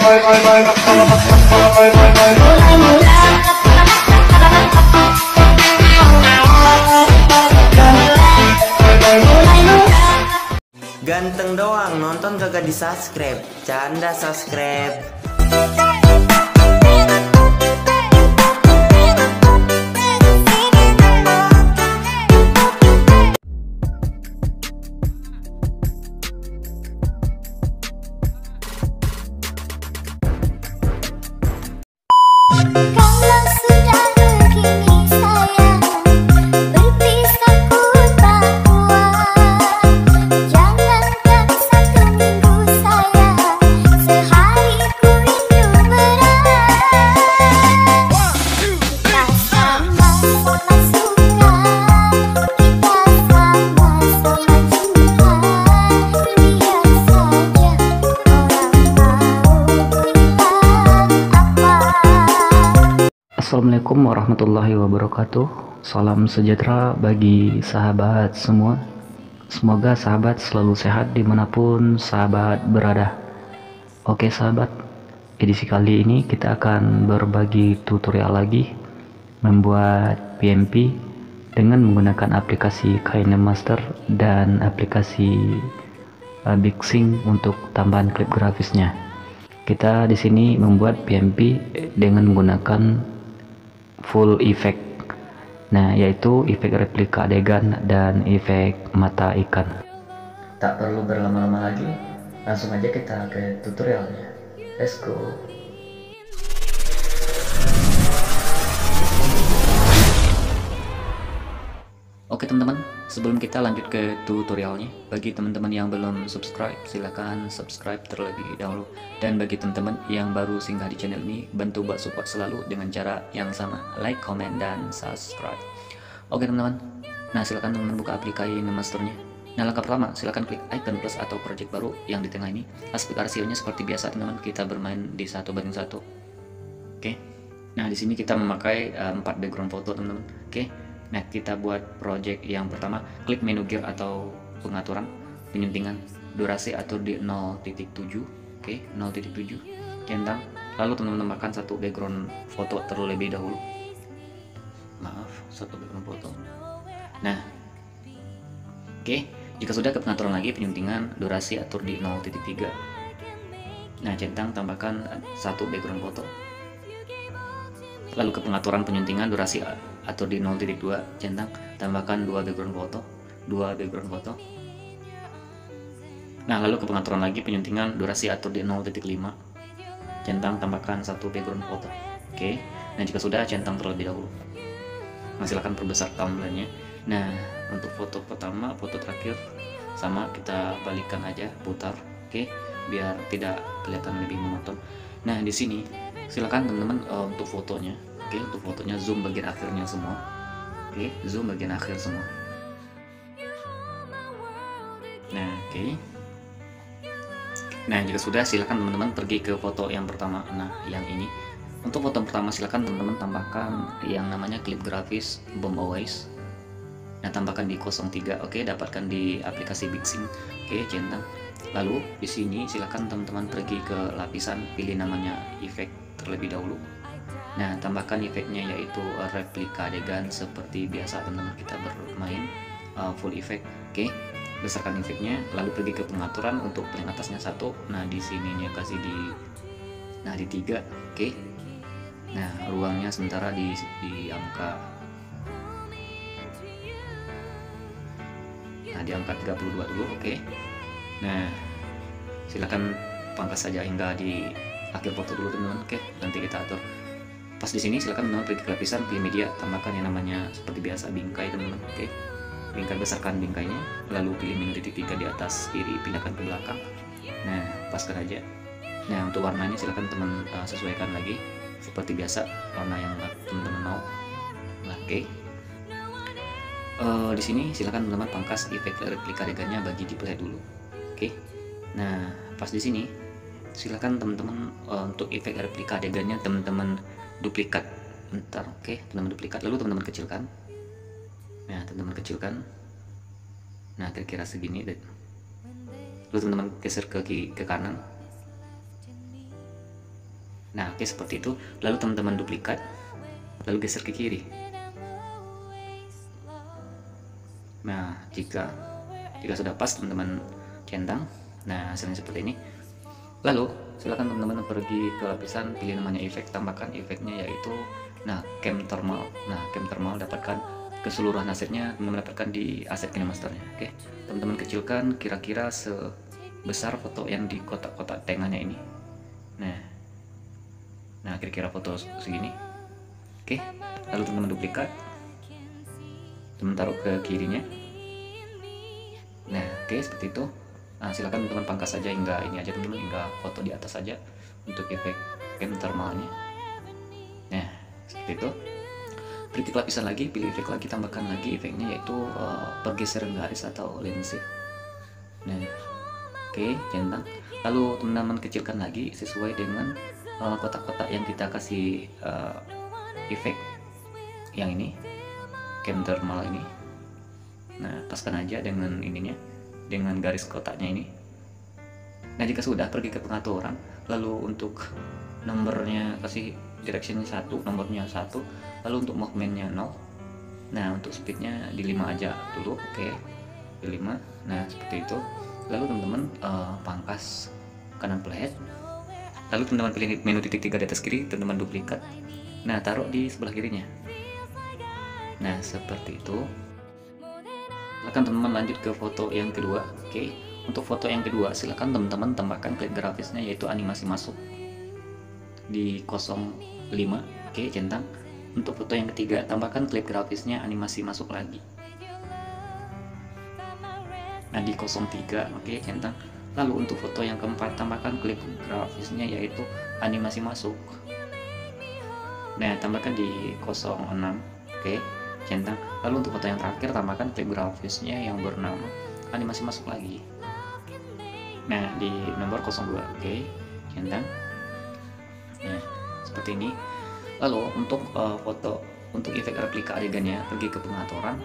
Ganteng doang nonton kagak di subscribe, canda subscribe. Kalau sudah begini sayang, berpisahku tak kuat. Jangankan 1 minggu sayang, sehari ku rindu berat. Kita sama-sama suka, kita sama-sama cinta. Biar saja orang mau bilang apa. Assalamualaikum warahmatullahi wabarakatuh. Salam sejahtera bagi sahabat semua. Semoga sahabat selalu sehat dimanapun sahabat berada. Oke sahabat, edisi kali ini kita akan berbagi tutorial lagi membuat PMP dengan menggunakan aplikasi KineMaster dan aplikasi BigSync untuk tambahan klip grafisnya. Kita di sini membuat PMP dengan menggunakan full effect, nah yaitu efek replika adegan dan efek mata ikan. Tak perlu berlama-lama lagi, langsung aja kita ke tutorialnya. Let's go. Oke teman-teman, sebelum kita lanjut ke tutorialnya, bagi teman-teman yang belum subscribe, silahkan subscribe terlebih dahulu. Dan bagi teman-teman yang baru singgah di channel ini, bantu buat support selalu dengan cara yang sama, like, comment, dan subscribe. Oke teman-teman, nah silahkan teman-teman buka aplikasi KineMasternya. Nah langkah pertama, silahkan klik icon plus atau project baru yang di tengah ini. Aspek rasionya seperti biasa teman-teman, kita bermain di 1:1. Oke, nah di sini kita memakai 4 background foto teman-teman. Oke. Nah kita buat project yang pertama, klik menu gear atau pengaturan, penyuntingan, durasi atur di 0.7. Oke, 0.7 centang. Lalu teman-teman tambahkan 1 background foto terlebih dahulu. Maaf, 1 background foto. Nah oke, jika sudah ke pengaturan lagi, penyuntingan, durasi atur di 0.3. nah centang, tambahkan 1 background foto. Lalu ke pengaturan penyuntingan, durasi atur di 0.2, centang, tambahkan 2 background foto. Nah lalu ke pengaturan lagi, penyuntingan, durasi atur di 0.5, centang, tambahkan 1 background foto. Oke, nah jika sudah, centang terlebih dahulu. Nah silahkan perbesar thumbnailnya. Nah untuk foto pertama, foto terakhir sama, kita balikan aja, putar. Oke, biar tidak kelihatan lebih monoton. Nah di sini silakan teman-teman untuk fotonya. Oke, untuk fotonya zoom bagian akhirnya semua. Oke, zoom bagian akhir semua. Nah oke, nah jika sudah, silakan teman-teman pergi ke foto yang pertama. Nah yang ini, untuk foto pertama silakan teman-teman tambahkan yang namanya klip grafis Bomb Always. Nah tambahkan di 03. Oke, dapatkan di aplikasi BigSync. Oke, centang. Lalu di sini silakan teman-teman pergi ke lapisan, pilih namanya efek terlebih dahulu. Nah tambahkan efeknya yaitu replika adegan seperti biasa teman-teman kita bermain full effect. Oke, besarkan efeknya, lalu pergi ke pengaturan untuk paling atasnya 1. Nah di sininya kasih di 3. Oke, nah ruangnya sementara di angka di angka 32 dulu. Oke, nah silakan pangkas saja hingga di akhir foto dulu teman-teman. Oke, nanti kita atur. Pas di sini silakan teman-teman pergi ke lapisan, pilih media, tambahkan yang namanya seperti biasa bingkai teman-teman. Oke, bingkai, besarkan bingkainya, lalu pilih menu titik 3 di atas kiri, pindahkan ke belakang. Nah paskan aja. Nah untuk warnanya silakan teman sesuaikan lagi seperti biasa, warna yang teman-teman mau. Nah, oke. Di sini silakan teman-teman pangkas efek replika adegannya bagi di play dulu. Oke, nah pas di sini silakan teman-teman untuk efek replika adegannya teman-teman duplikat. Bentar, oke, teman-teman duplikat, lalu teman-teman kecilkan. Nah teman-teman kecilkan, nah kira-kira segini deh. Lalu teman-teman geser ke kanan. Nah, oke, seperti itu. Lalu teman-teman duplikat, lalu geser ke kiri. Nah, jika sudah pas, teman-teman centang. Nah, hasilnya seperti ini. Lalu silakan teman-teman pergi ke lapisan, pilih namanya efek, tambahkan efeknya yaitu cam thermal. Nah, cam thermal dapatkan keseluruhan asetnya, teman-teman dapatkan di aset KineMasternya. Oke, teman-teman kecilkan kira-kira sebesar foto yang di kotak-kotak tangannya ini. Nah, kira-kira foto segini. Oke, lalu teman-teman duplikat, teman taruh ke kirinya. Nah, oke, seperti itu. Nah, silakan teman-teman pangkas saja hingga ini aja, teman-teman, hingga foto di atas saja untuk efek cam thermalnya. Nah, seperti itu. Klik lapisan lagi, pilih efek lagi, tambahkan lagi efeknya yaitu pergeseran garis atau line shift. Nah, oke, centang. Lalu teman-teman kecilkan lagi sesuai dengan kotak-kotak yang kita kasih efek yang ini, cam thermal ini. Nah, paskan aja dengan ininya, dengan garis kotaknya ini. Nah, jika sudah, pergi ke pengaturan, lalu untuk nomornya kasih direction 1, nomornya 1, lalu untuk movementnya 0. Nah, untuk speednya di 5 aja dulu. Oke, di 5. Nah, seperti itu. Lalu teman-teman pangkas kanan playhead, lalu teman-teman pilih menu titik 3 di atas kiri, teman-teman duplikat. Nah, taruh di sebelah kirinya. Nah, seperti itu. Silakan teman-teman lanjut ke foto yang kedua. Oke, untuk foto yang kedua silakan teman-teman tambahkan klip grafisnya yaitu animasi masuk di 05. Oke, centang. Untuk foto yang ketiga tambahkan klip grafisnya animasi masuk lagi. Nah, di 03. Oke, centang. Lalu untuk foto yang keempat tambahkan klip grafisnya yaitu animasi masuk. Nah, tambahkan di 06. Oke, centang. Lalu untuk foto yang terakhir tambahkan klip grafisnya yang bernama animasi masuk lagi. Nah, di nomor 02. Oke, centang. Nah, seperti ini. Lalu untuk foto untuk efek replika adegannya, pergi ke pengaturan.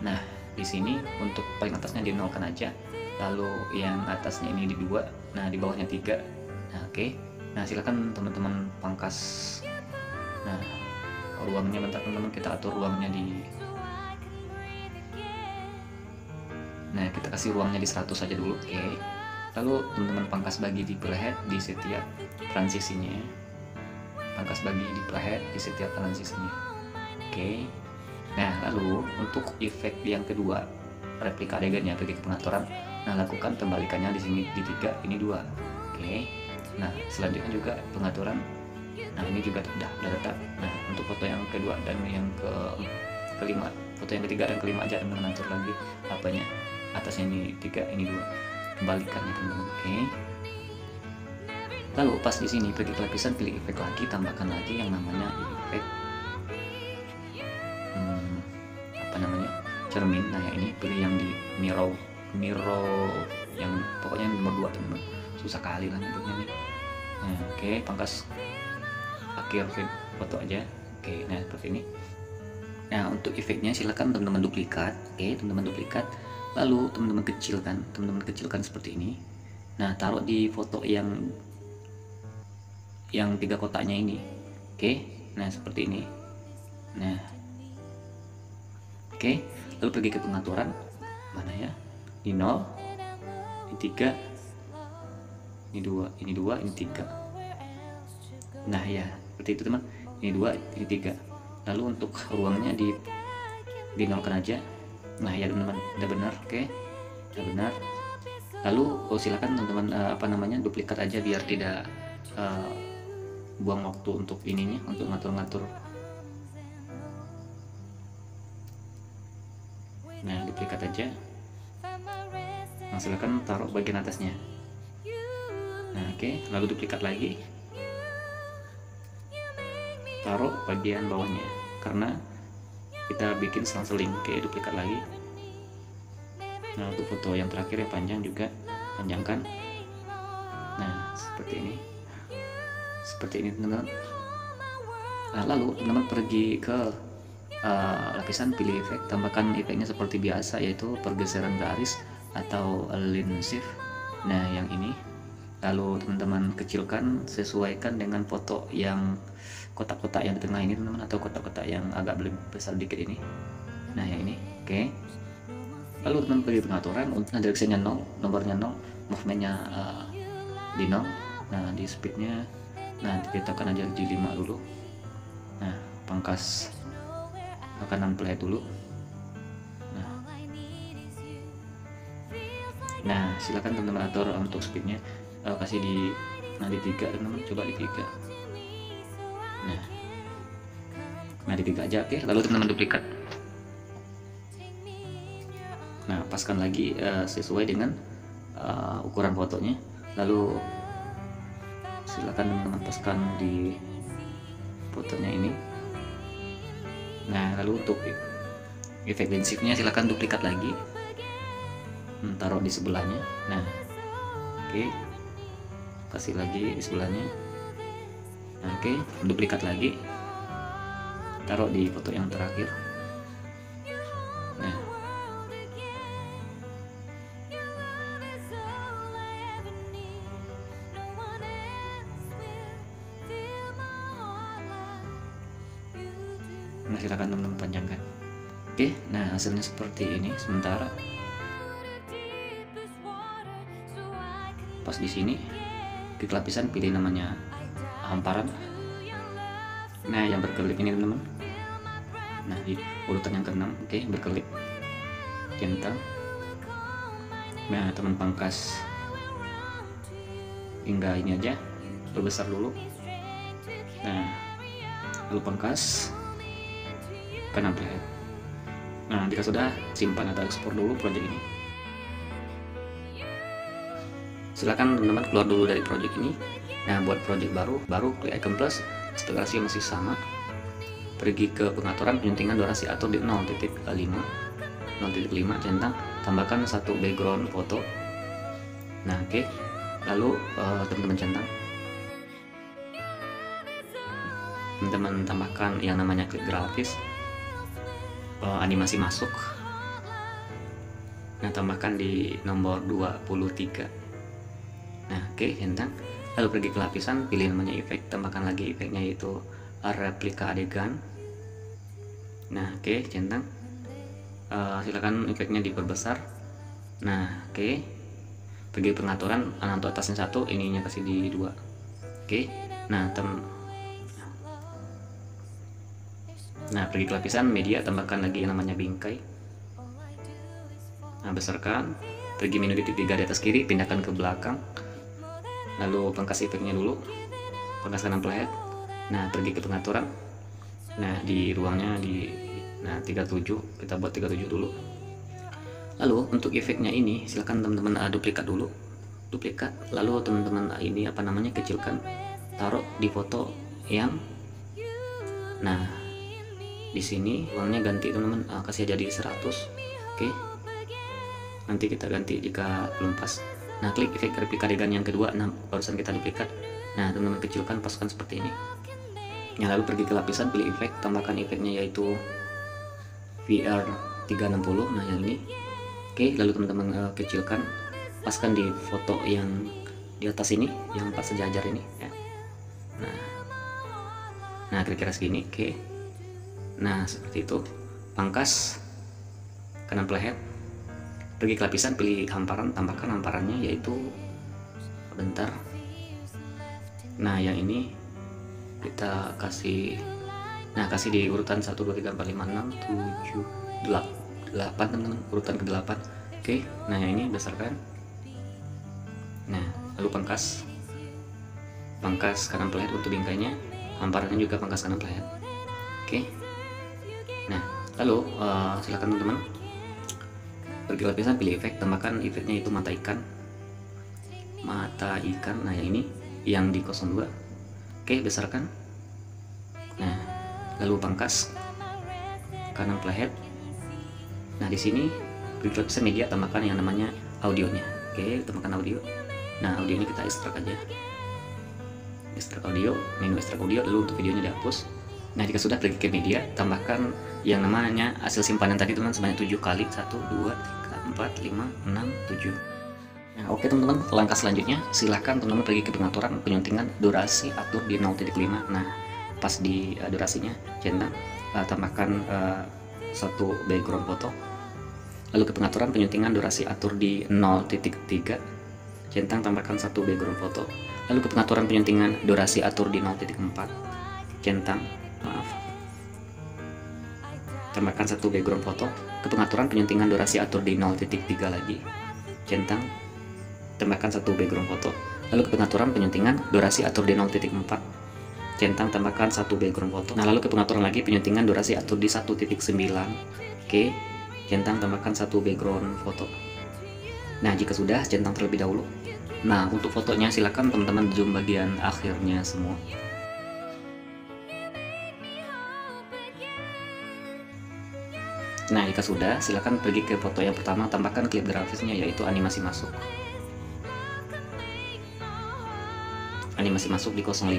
Nah, di sini untuk paling atasnya dinolkan aja. Lalu yang atasnya ini di 2. Nah, di bawahnya 3. Nah, oke. Nah, silakan teman-teman pangkas. Nah, ruangnya bentar teman-teman, kita atur ruangnya di. Nah, kita kasih ruangnya di 100 saja dulu. Oke. Lalu teman-teman pangkas bagi di playhead di setiap transisinya. Pangkas bagi di playhead di setiap transisinya. Oke. Nah, lalu untuk efek yang kedua, replika adegannya, pergi ke pengaturan. Nah, lakukan pembalikannya di sini di 3, ini 2. Oke. Nah, selanjutnya juga pengaturan. Nah, ini juga sudah tetap. Nah, untuk foto yang kedua dan yang kelima, foto yang ketiga dan kelima aja teman-teman atur lagi apanya. Atasnya ini 3, ini 2. Kembalikannya teman-teman. Oke. Lalu pas di sini pergi ke lapisan, pilih efek lagi, tambahkan lagi yang namanya efek cermin. Nah, yang ini pilih yang di mirror yang pokoknya nomor 2 teman-teman. Susah kali lah nyebutnya nih. Nah, oke, pangkas akhir foto aja. Oke, nah seperti ini. Nah, untuk efeknya silakan teman-teman duplikat. Oke, teman-teman duplikat. Lalu teman-teman kecilkan seperti ini. Nah, taruh di foto yang 3 kotaknya ini. Oke, nah seperti ini. Nah, oke, lalu pergi ke pengaturan. Mana ya? Ini 0, ini 3, ini 2, ini 2, ini 3. Nah, ya seperti itu teman. Ini 2, ini 3. Lalu untuk ruangnya dinolkan aja. Nah, ya teman-teman, udah benar. Oke, udah benar. Lalu silakan teman-teman duplikat aja biar tidak buang waktu untuk ininya, untuk ngatur-ngatur. Nah, duplikat aja. Nah, silakan taruh bagian atasnya. Nah, oke, lalu duplikat lagi, taruh bagian bawahnya karena kita bikin selang-seling. Oke, duplikat lagi. Nah, untuk foto yang terakhir yang panjang juga panjangkan. Nah, seperti ini teman-teman. Nah, lalu teman-teman pergi ke lapisan, pilih efek, tambahkan efeknya seperti biasa yaitu pergeseran garis atau line shift. Nah, yang ini lalu teman-teman kecilkan, sesuaikan dengan foto yang kotak-kotak yang di tengah ini teman-teman, atau kotak-kotak yang agak lebih besar dikit ini. Nah yang ini, oke. Lalu teman pergi pengaturan, direksinya 0, nomornya 0, movementnya di 0. Nah di speednya, nah kita akan aja di 5 dulu. Nah pangkas kanan play dulu. Nah silakan teman-teman atur untuk speednya, kasih di 3 teman-teman, coba di 3. Nah di 3 aja, oke. Lalu teman-teman duplikat. Nah paskan lagi sesuai dengan ukuran fotonya. Lalu silakan teman-teman paskan di fotonya ini. Nah lalu untuk efek densifnya silakan duplikat lagi, taruh di sebelahnya. Nah oke, kasih lagi di sebelahnya. Nah, oke, duplikat lagi, taruh di foto yang terakhir. Nah silakan teman-teman panjangkan. Oke, nah hasilnya seperti ini sementara. Pas di sini klik lapisan, pilih namanya hamparan. Nah yang berkelip ini teman-teman. Nah di urutan yang ke-6, oke, berkelip, centang. Nah teman pangkas hingga ini aja, perbesar dulu. Nah lalu pangkas kanan play. Nah jika sudah, simpan atau ekspor dulu project ini. Silakan teman-teman keluar dulu dari project ini. Nah buat project baru klik icon plus, akselerasi masih sama, pergi ke pengaturan penyuntingan durasi atur di 0.5, centang, tambahkan satu background foto. Nah oke, lalu teman-teman centang, teman-teman tambahkan yang namanya klik grafis, animasi masuk. Nah tambahkan di nomor 23. Nah oke, centang. Lalu pergi ke lapisan, pilih namanya efek, tambahkan lagi efeknya yaitu replika adegan. Nah oke, centang. Silakan efeknya diperbesar. Nah oke, pergi pengaturan, untuk atasnya 1, ininya kasih di 2. Oke, nah pergi ke lapisan media, tambahkan lagi yang namanya bingkai. Nah besarkan, pergi menu titik 3 di atas kiri, pindahkan ke belakang. Lalu pangkas efeknya dulu, pangkas kanan playhead. Nah pergi ke pengaturan. Nah di ruangnya di 37, kita buat 37 dulu. Lalu untuk efeknya ini silakan teman-teman duplikat dulu, lalu teman-teman ini kecilkan, taruh di foto yang, nah di sini ruangnya ganti teman-teman, kasih aja di 100. Oke, nanti kita ganti jika belum pas. Nah klik efek replika adegan yang kedua, nah barusan kita duplikat. Nah teman-teman kecilkan, paskan seperti ini. Nah lalu pergi ke lapisan, pilih efek, tambahkan efeknya yaitu VR 360. Nah yang ini. Oke, lalu teman-teman kecilkan, paskan di foto yang di atas ini, yang 4 sejajar ini ya. Nah kira-kira segini. Oke, nah seperti itu. Pangkas kanan playhead, pergi ke lapisan, pilih hamparan, tambahkan hamparannya yaitu, bentar, nah yang ini kita kasih, nah kasih di urutan 1, 2, 3, 4, 5, 6, 7, 8 teman-teman, urutan ke-8. Oke, nah yang ini besarkan. Nah lalu pangkas kanan playhead untuk bingkainya, hamparannya juga pangkas kanan playhead. Oke, nah lalu silakan teman-teman pergi lapisan, pilih efek, tambahkan efeknya itu mata ikan. Nah yang ini yang di 02. Oke, besarkan. Nah lalu pangkas kanan playhead. Nah di sini pergi lapisan media, tambahkan yang namanya audionya. Oke, tambahkan audio. Nah audio ini kita ekstrak aja, ekstrak audio, menu ekstrak audio. Lalu untuk videonya dihapus. Nah jika sudah, pergi ke media, tambahkan yang namanya hasil simpanan tadi teman, sebanyak 7 kali, 1, 2, 3, 4, 5, 6, 7. Nah Nah, oke teman-teman, langkah selanjutnya silahkan teman-teman pergi ke pengaturan penyuntingan durasi, atur di 0.5. Nah, pas di durasinya centang tambahkan satu background foto. Lalu ke pengaturan penyuntingan durasi, atur di 0.3, centang tambahkan satu background foto. Lalu ke pengaturan penyuntingan durasi, atur di 0.4, centang tambahkan satu background foto. Ke pengaturan penyuntingan durasi, atur di 0.3 lagi, centang tambahkan satu background foto. Lalu ke pengaturan penyuntingan durasi, atur di 0.4, centang tambahkan satu background foto. Nah, lalu ke pengaturan lagi penyuntingan durasi, atur di 1.9, oke, centang tambahkan satu background foto. Nah, jika sudah, centang terlebih dahulu. Nah, untuk fotonya silakan teman-teman zoom bagian akhirnya semua. Nah, jika sudah, silakan pergi ke foto yang pertama, tambahkan klip grafisnya yaitu animasi masuk. Animasi masuk di 05,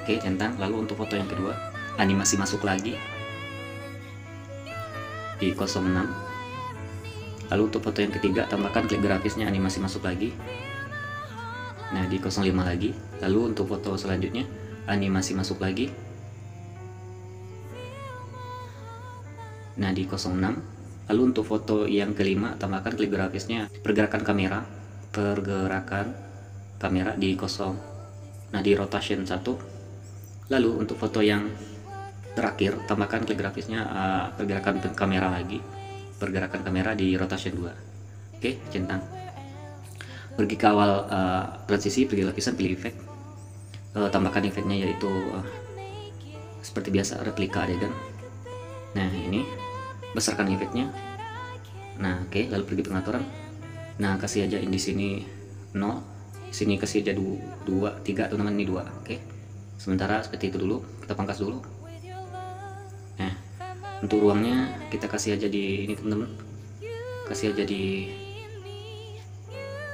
oke, centang. Lalu untuk foto yang kedua, animasi masuk lagi di 06. Lalu untuk foto yang ketiga, tambahkan klip grafisnya animasi masuk lagi. Nah, di 05 lagi. Lalu untuk foto selanjutnya, animasi masuk lagi. Nah, di 06. Lalu untuk foto yang kelima, tambahkan klip grafisnya pergerakan kamera di 0. Nah, di rotation 1. Lalu untuk foto yang terakhir, tambahkan klip grafisnya pergerakan kamera lagi, pergerakan kamera di rotation 2. Oke, centang. Pergi ke awal transisi, pergi lapisan, pilih efek, tambahkan efeknya yaitu seperti biasa replika adegan. Nah, ini besarkan efeknya. Nah, oke, lalu pergi pengaturan. Nah, kasih aja di sini 0, di sini kasih aja 2, 3, teman-teman, ini 2. Oke, sementara seperti itu dulu, kita pangkas dulu. Nah, untuk ruangnya kita kasih aja di ini teman-teman, kasih aja di,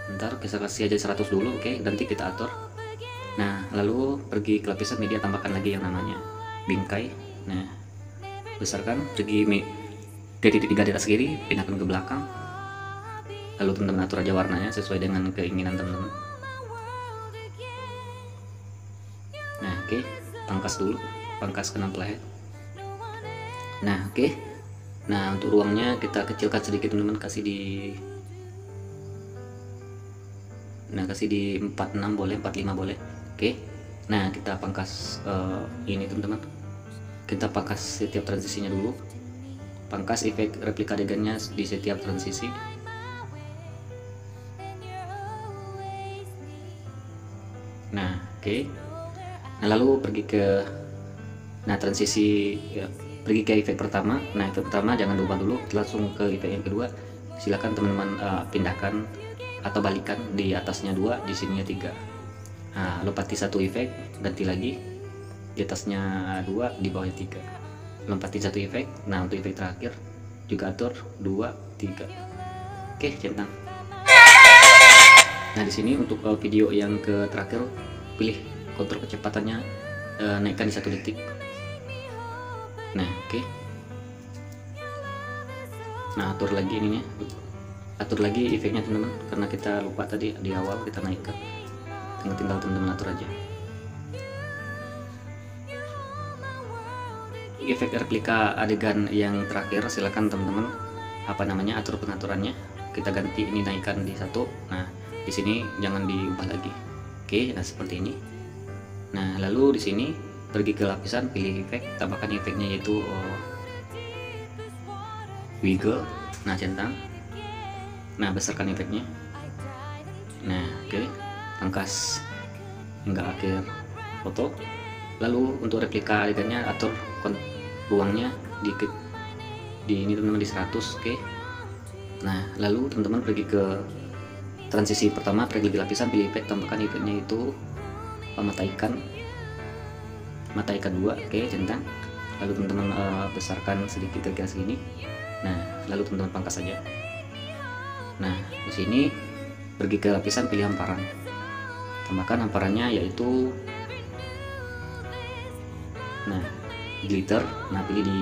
bentar, kita kasih aja 100 dulu. Oke, nanti kita atur. Nah, lalu pergi ke lapisan media, tambahkan lagi yang namanya bingkai. Nah, besarkan, pergi dari 3 di atas kiri, pindahkan ke belakang. Lalu teman-teman atur aja warnanya sesuai dengan keinginan teman-teman. Nah, oke, pangkas dulu, pangkas ke 6 playhead. Nah, oke. Nah, untuk ruangnya kita kecilkan sedikit teman-teman, kasih di, nah, kasih di 46 boleh, 45 boleh. Oke. Nah, kita pangkas ini teman-teman. Kita pangkas setiap transisinya dulu. Pangkas efek replika adegannya di setiap transisi. Nah, oke. Nah, lalu pergi ke, nah, transisi ya, pergi ke efek pertama. Nah, efek pertama jangan diubah dulu, langsung ke efek yang kedua. Silakan teman-teman pindahkan atau balikan, di atasnya 2, di sininya 3. Nah, lompati satu efek, ganti lagi, di atasnya 2, di bawahnya 3. Lompati satu efek. Nah, untuk efek terakhir juga atur 2, 3. Oke, centang. Nah, di sini untuk video yang ke terakhir, pilih kontrol kecepatannya, naikkan di 1 detik. Nah, oke. Nah, atur lagi ininya, atur lagi efeknya teman-teman, karena kita lupa tadi di awal kita naikkan. Tinggal teman-teman atur aja. Efek replika adegan yang terakhir, silakan teman-teman atur pengaturannya. Kita ganti ini, naikkan di 1. Nah, di sini jangan diubah lagi. Oke, nah seperti ini. Nah, lalu di sini pergi ke lapisan, pilih efek, tambahkan efeknya yaitu wiggle. Nah, centang. Nah, besarkan efeknya. Nah, oke, pangkas hingga akhir foto. Lalu untuk replika adegannya, atur ruangnya di ini teman-teman, di 100. Oke. Nah, lalu teman-teman pergi ke transisi pertama, pergi ke lapisan, pilih efek, tambahkan efeknya itu mata ikan 2. Oke, centang. Lalu teman-teman besarkan sedikit ke sini. Nah, lalu teman-teman pangkas saja. Nah, di sini pergi ke lapisan, pilih hamparan, tambahkan hamparannya yaitu, nah, glitter. Nah, pilih di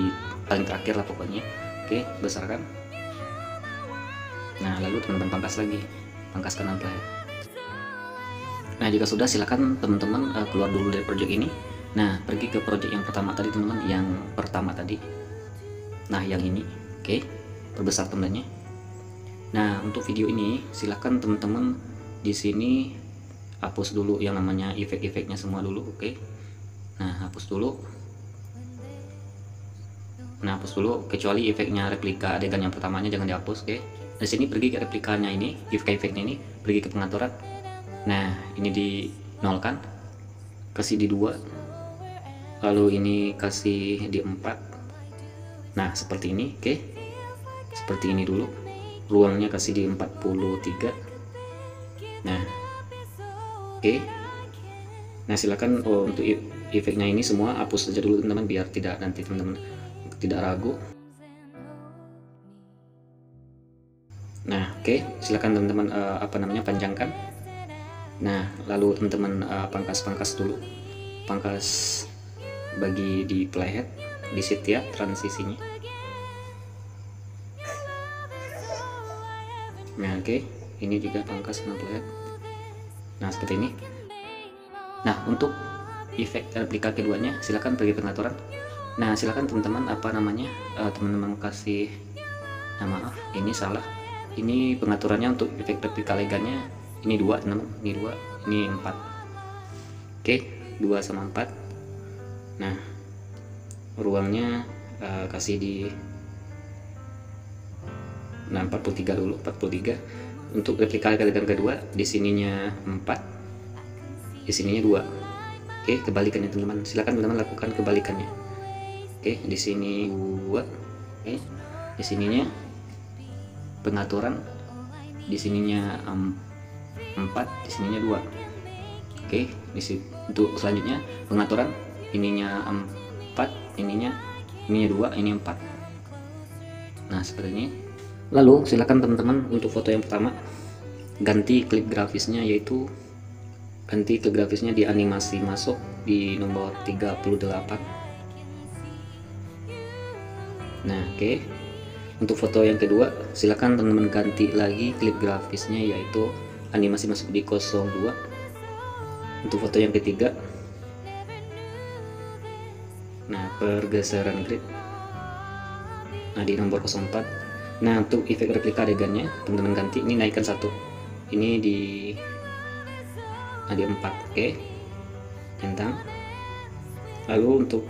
paling terakhir lah pokoknya. Oke, besarkan. Nah, lalu teman-teman pangkas lagi, pangkas kanan play. Nah, jika sudah, silakan teman-teman keluar dulu dari project ini. Nah, pergi ke project yang pertama tadi teman-teman, yang pertama tadi. Nah, yang ini, oke, perbesar thumbnailnya. Nah, untuk video ini silakan teman-teman di sini hapus dulu yang namanya efek-efeknya semua dulu, oke. Nah, hapus dulu. Nah, hapus dulu kecuali efeknya replika adegan yang pertamanya jangan dihapus, oke. Di sini pergi ke replikanya ini, efeknya ini, pergi ke pengaturan. Nah, ini di nolkan, kasih di 2, lalu ini kasih di 4. Nah, seperti ini, oke. Seperti ini dulu, ruangnya kasih di 43. Nah, oke. Nah, silakan untuk efeknya ini semua hapus saja dulu teman-teman, biar tidak nanti teman-teman tidak ragu. Nah, oke, silakan teman-teman panjangkan. Nah, lalu teman-teman pangkas dulu, pangkas bagi di playhead, di setiap transisinya. Nah, oke, ini juga pangkas dengan playhead. Nah, seperti ini. Nah, untuk efek replika keduanya silakan pergi pengaturan. Nah, silakan teman-teman teman-teman kasih, nah maaf, ini salah. Ini pengaturannya untuk efek replika legannya. Ini 2 teman-teman, ini 2, ini 4. Oke, 2 sama 4. Nah, ruangnya kasih di 43 dulu, 43. Untuk replika adegan kedua, di sininya 4, di sininya 2. Oke, kebalikannya teman-teman. Silakan teman-teman lakukan kebalikannya. Oke, di sini 2. Oke, di sininya pengaturan, di sininya 4, di sininya 2. Oke, untuk selanjutnya pengaturan, ininya 4, ininya 2, ini 4. Nah, seperti ini. Lalu silakan teman-teman untuk foto yang pertama ganti klip grafisnya, yaitu ganti klip grafisnya di animasi masuk di nomor 38. Nah, oke. Untuk foto yang kedua silakan teman-teman ganti lagi klip grafisnya, yaitu animasi masuk di 02. Untuk foto yang ketiga, nah, pergeseran grid, nah, di nomor 04. Nah, untuk efek replika adegannya teman-teman ganti, ini naikkan 1, ini di 4. Oke, centang. Lalu untuk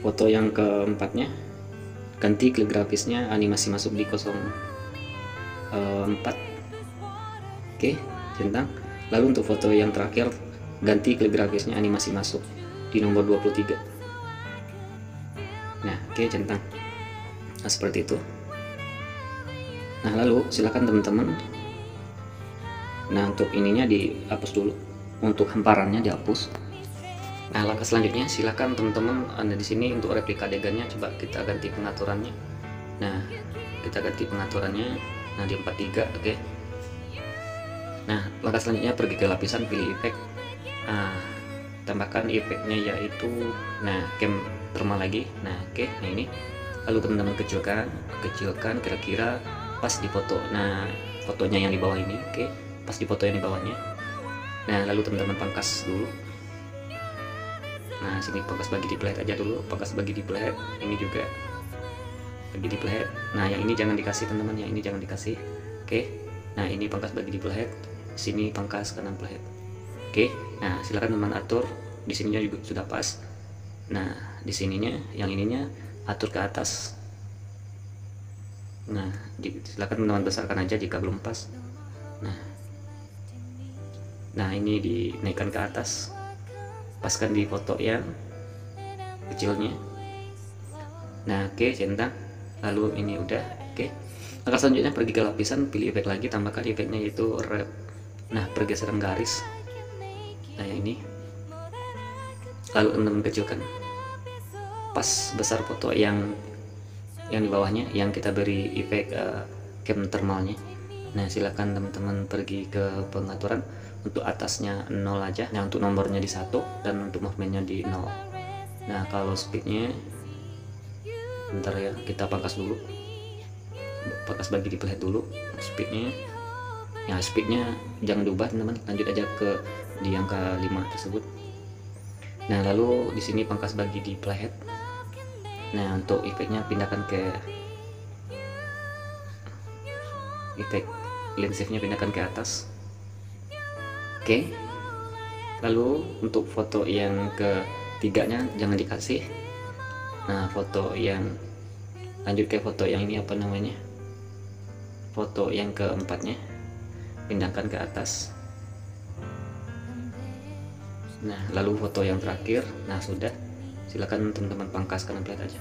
foto yang keempatnya ganti klip grafisnya animasi masuk di 04. Oke, centang. Lalu untuk foto yang terakhir ganti klip grafisnya animasi masuk di nomor 23. Nah, oke, centang. Nah, seperti itu. Nah, lalu silakan teman-teman, nah, untuk ininya dihapus dulu, untuk hamparannya dihapus. Nah, langkah selanjutnya silakan teman-teman di sini untuk replika adegannya coba kita ganti pengaturannya. Nah, kita ganti pengaturannya, nah, di 43. Oke. Nah, langkah selanjutnya pergi ke lapisan, pilih efek, tambahkan efeknya yaitu, nah, cam thermal lagi. Nah, oke. Nah, ini lalu teman-teman kecilkan kira-kira pas di foto. Nah, fotonya yang di bawah ini, oke, pas di foto yang di bawahnya. Nah, lalu teman-teman pangkas dulu. Nah, sini pangkas bagi di playhead aja dulu, pangkas bagi di playhead, ini juga bagi di playhead. Nah, yang ini jangan dikasih teman-teman, yang ini jangan dikasih. Oke. Nah, ini pangkas bagi di playhead, sini pangkas kanan playhead. Oke. Nah, silakan teman atur, di sininya juga sudah pas. Nah, di sininya yang ininya atur ke atas. Nah, silakan teman-teman besarkan aja jika belum pas. Nah, ini dinaikkan ke atas, paskan di foto yang kecilnya. Nah, oke, centang. Lalu ini udah, oke. Langkah selanjutnya pergi ke lapisan, pilih efek lagi, tambahkan efeknya yaitu nah, pergeseran garis. Nah, yang ini. Lalu teman-teman kecilkan pas besar foto yang di bawahnya, yang kita beri efek cam thermalnya. Nah, silakan teman-teman pergi ke pengaturan, untuk atasnya 0 aja. Nah, untuk nomornya di 1 dan untuk movementnya di 0. Nah, kalau speednya bentar ya, kita pangkas dulu, pangkas bagi di playhead dulu speednya. Ya, speednya jangan diubah teman-teman, lanjut aja ke di angka 5 tersebut. Nah, lalu di sini pangkas bagi di playhead. Nah, untuk efeknya pindahkan ke efek lens shift-nya, pindahkan ke atas. Oke. Lalu untuk foto yang ketiganya jangan dikasih. Nah, foto yang lanjut ke foto yang ini, apa namanya, foto yang keempatnya, pindahkan ke atas. Nah, lalu foto yang terakhir. Nah, sudah, silakan teman-teman pangkas kanan playhead aja.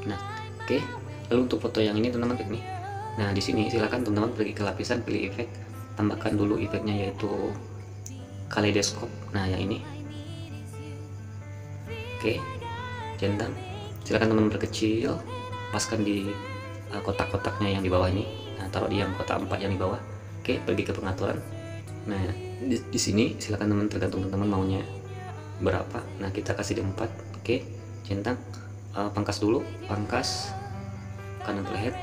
Nah, oke. Lalu untuk foto yang ini teman-teman klik nih. Nah, di sini silakan teman-teman pergi ke lapisan, pilih efek, tambahkan dulu efeknya yaitu kaleidoskop. Nah, yang ini. Oke, centang. Silakan teman-teman perkecil, paskan di kotak-kotaknya yang di bawah ini. Nah, taruh di yang kotak 4 yang di bawah. Oke, pergi ke pengaturan. Nah, di sini silakan teman-teman, tergantung teman-teman maunya berapa. Nah, kita kasih di 4. Oke, centang. Pangkas dulu, pangkas kanan playhead.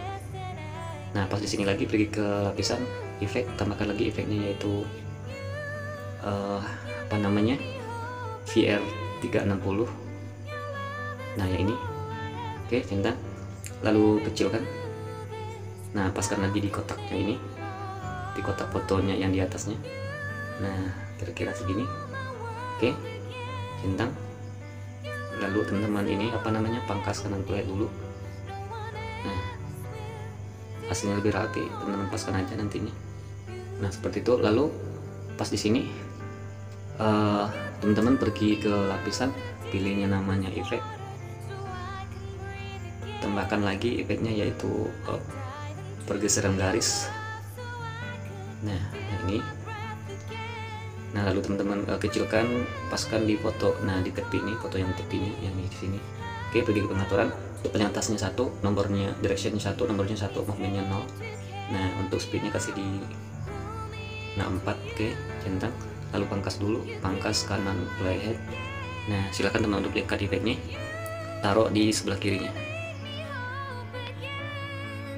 Nah, pas di sini lagi pergi ke lapisan efek, tambahkan lagi efeknya yaitu apa namanya, VR 360. Nah, yang ini. Oke, centang. Lalu kecilkan. Nah, paskan lagi di kotaknya ini, di kotak fotonya yang di atasnya. Nah, kira-kira segini. Oke, centang. Lalu teman-teman ini, apa namanya, pangkas kanan playhead dulu. Nah, hasilnya lebih rapi, teman-teman paskan aja nantinya. Nah, seperti itu. Lalu pas di sini teman-teman pergi ke lapisan, pilihnya namanya efek, tambahkan lagi efeknya yaitu pergeseran garis. Nah, ini. Nah, lalu teman-teman kecilkan, paskan di foto. Nah, di tepi ini, foto yang tepi ini, yang di sini. Oke, pergi ke pengaturan. Untuk penyatasnya 1, nomornya, directionnya 1, nomornya 1, movementnya 0. Nah, untuk speednya kasih di 4. Oke, centang. Lalu pangkas dulu, pangkas kanan playhead. Nah, silakan teman-teman duplikat efeknya, taruh di sebelah kirinya.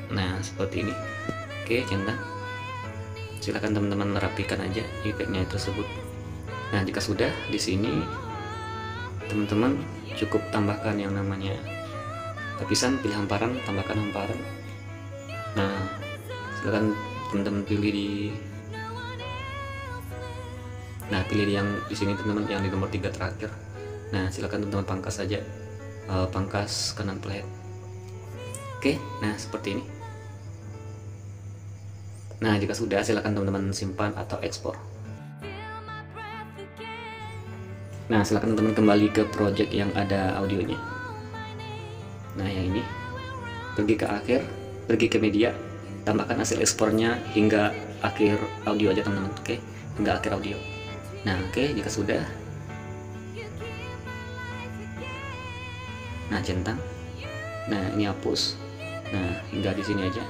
Nah, seperti ini. Oke, centang. Silakan teman-teman rapikan aja efeknya tersebut. Nah, jika sudah, di sini teman-teman cukup tambahkan yang namanya lapisan, pilih hamparan, tambahkan hamparan. Nah, silakan teman-teman pilih di, nah, pilih yang di sini teman-teman, yang di nomor 3 terakhir. Nah, silakan teman-teman pangkas saja, pangkas kanan playhead. Oke, nah seperti ini. Nah, jika sudah, silakan teman-teman simpan atau ekspor. Nah, silakan teman-teman kembali ke project yang ada audionya. Nah, yang ini. Pergi ke akhir, pergi ke media, tambahkan hasil ekspornya hingga akhir audio aja teman-teman. Oke, hingga akhir audio. Nah, oke, jika sudah. Nah, centang. Nah, ini hapus. Nah, hingga di sini aja.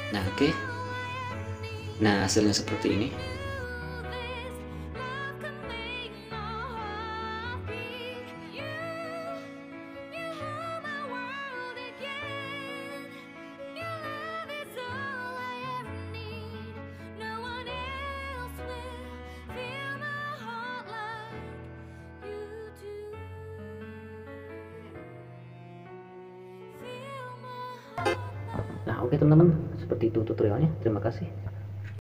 Nah, oke. Nah, hasilnya seperti ini. Nah, oke teman-teman, seperti itu tutorialnya. Terima kasih.